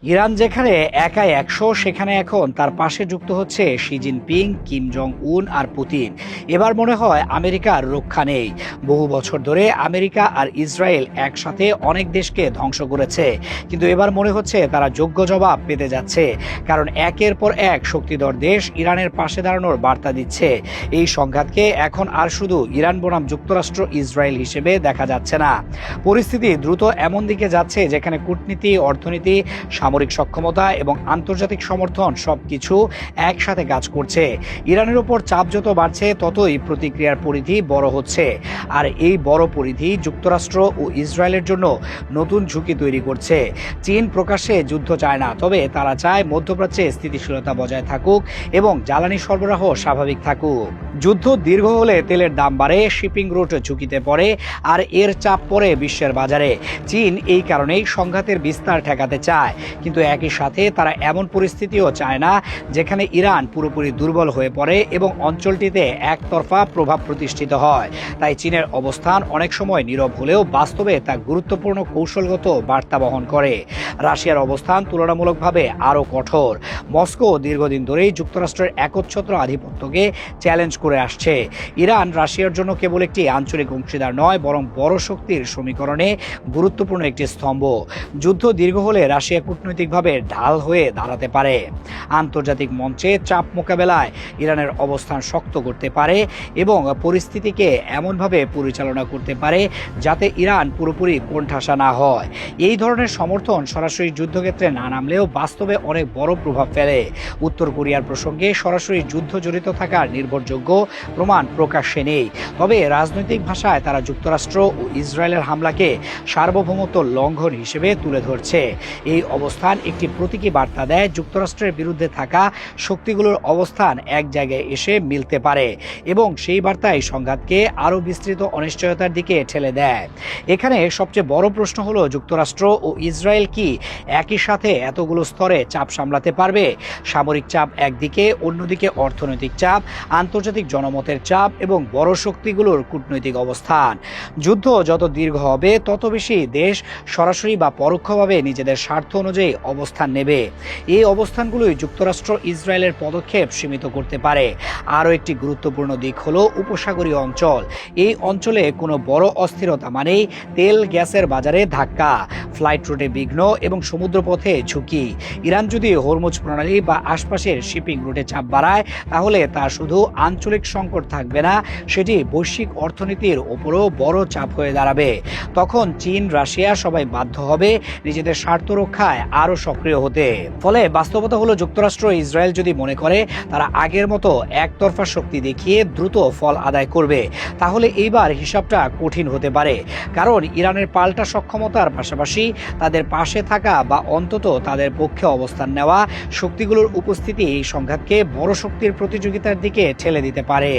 Iran যেখানে একাই ১০০ সেখানে এখন তার পাশে যুক্ত হচ্ছে শি জিনপিং, কিম জং উন আর পুতিন। এবার মনে হয় আমেরিকার রক্ষা নেই। বহু বছর ধরে আমেরিকা আর ইসরায়েল একসাথে অনেক দেশকে ধ্বংস করেছে, কিন্তু এবার মনে হচ্ছে তারা যোগ্য জবাব পেতে যাচ্ছে, কারণ একের পর এক শক্তিধর দেশ ইরানের পাশে দাঁড়ানোর বার্তা দিচ্ছে। এই সংঘাতকে এখন আর শুধু ইরান বনাম যুক্তরাষ্ট্র ইসরায়েল হিসেবে দেখা যাচ্ছে না। পরিস্থিতি দ্রুত এমন দিকে যাচ্ছে যেখানে কূটনীতি, অর্থনীতি, সামরিক সক্ষমতা এবং আন্তর্জাতিক সমর্থন সবকিছু একসাথে কাজ করছে। ইরানের উপর চাপ যত বাড়ছে ততই প্রতিক্রিয়ার পরিধি বড় হচ্ছে, আর এই বড় পরিধি যুক্তরাষ্ট্র ও ইসরায়েলের জন্য নতুন ঝুঁকি তৈরি করছে। চীন প্রকাশ্যে যুদ্ধ চায় না, তবে তারা চায় মধ্যপ্রাচ্যে স্থিতিশীলতা বজায় থাকুক এবং জ্বালানি সরবরাহ স্বাভাবিক থাকুক। যুদ্ধ দীর্ঘ হলে তেলের দাম বাড়ে, শিপিং রুট ঝুঁকিতে পড়ে, আর এর চাপ পড়ে বিশ্বের বাজারে। চীন এই কারণেই সংঘাতের বিস্তার ঠেকাতে চায়, কিন্তু একই সাথে তারা এমন পরিস্থিতিও চায় না যেখানে ইরান পুরোপুরি দুর্বল হয়ে পড়ে এবং অঞ্চলটিতে একতরফা প্রভাব প্রতিষ্ঠিত হয়। তাই চীনের অবস্থান অনেক সময় নীরব হলেও বাস্তবে তা গুরুত্বপূর্ণ কৌশলগত বার্তা বহন করে। রাশিয়ার অবস্থান তুলনামূলকভাবে আরও কঠোর। মস্কো দীর্ঘদিন ধরেই যুক্তরাষ্ট্রের একচ্ছত্র আধিপত্যকে চ্যালেঞ্জ করে আসছে। ইরান রাশিয়ার জন্য কেবল একটি আঞ্চলিক অংশীদার নয়, বরং বড় শক্তির সমীকরণে গুরুত্বপূর্ণ একটি স্তম্ভ। যুদ্ধ দীর্ঘ হলে রাশিয়া কূটনৈতিকভাবে ঢাল হয়ে দাঁড়াতে পারে, আন্তর্জাতিক মঞ্চে চাপ মোকাবেলায় ইরানের অবস্থান শক্ত করতে পারে এবং পরিস্থিতিকে এমনভাবে পরিচালনা করতে পারে যাতে ইরান পুরোপুরি কোণঠাসা না হয়। এই ধরনের সমর্থন সরাসরি যুদ্ধক্ষেত্রে না নামলেও বাস্তবে অনেক বড় প্রভাব ফেলে। উত্তর কোরিয়ার প্রসঙ্গে সরাসরি যুদ্ধ জড়িত থাকার নির্ভরযোগ্য প্রমাণ প্রকাশ্যে নেই, তবে রাজনৈতিক ভাষায় তারা যুক্তরাষ্ট্র ও ইসরায়েলের হামলাকে সার্বভৌমত্ব লঙ্ঘন হিসেবে তুলে ধরছে। এই অবস্থান একটি প্রতীকী বার্তা দেয় যুক্তরাষ্ট্রের বিরুদ্ধে থাকা শক্তিগুলোর অবস্থান এক জায়গায় এসে মিলতে পারে, এবং সেই বার্তায় সংঘাতকে আরও বিস্তৃত অনিশ্চয়তার দিকে ঠেলে দেয়। এখানে সবচেয়ে বড় প্রশ্ন হলো, যুক্তরাষ্ট্র ও ইসরায়েল কি একই সাথে এতগুলো স্তরে চাপ সামলাতে পারবে? সামরিক চাপ একদিকে, অন্যদিকে অর্থনৈতিক চাপ, আন্তর্জাতিক জনমতের চাপ এবং বড় শক্তিগুলোর কূটনৈতিক অবস্থান। যুদ্ধ যত দীর্ঘ হবে তত বেশি দেশ সরাসরি বা পরোক্ষভাবে নিজেদের স্বার্থ অনুযায়ী অবস্থান নেবে। এই অবস্থানগুলোই যুক্তরাষ্ট্র ইসরায়েলের পদক্ষেপ সীমিত করতে পারে। আরও একটি গুরুত্বপূর্ণ দিক হলো উপসাগরীয় অঞ্চল। এই অঞ্চলে কোনো বড় অস্থিরতা মানেই তেল গ্যাসের বাজারে ধাক্কা, ফ্লাইট রুটে বিঘ্ন এবং সমুদ্রপথে ঝুঁকি। ইরান যদি হরমুজ প্রণালী বা আশপাশের শিপিং রুটে চাপ বাড়ায়, তাহলে তা শুধু আঞ্চলিক সংকট থাকবে না, সেটি বৈশ্বিক অর্থনীতির ওপরও বড় চাপ হয়ে দাঁড়াবে। তখন চীন, রাশিয়া সবাই বাধ্য হবে নিজেদের স্বার্থ রক্ষায় আরও সক্রিয় হতে। ফলে বাস্তবতা হলো, যুক্তরাষ্ট্র ইসরায়েল যদি মনে করে তারা আগের মতো একতরফা শক্তি দেখিয়ে দ্রুত ফল আদায় করবে, তাহলে এইবার হিসাবটা কঠিন হতে পারে। কারণ ইরানের পাল্টা সক্ষমতার পাশাপাশি তাদের পাশে থাকা বা অন্তত তাদের পক্ষে অবস্থান নেওয়া শক্তিগুলোর উপস্থিতি এই সংঘাতকে বড় শক্তির প্রতিযোগিতার দিকে ঠেলে দিতে পারে।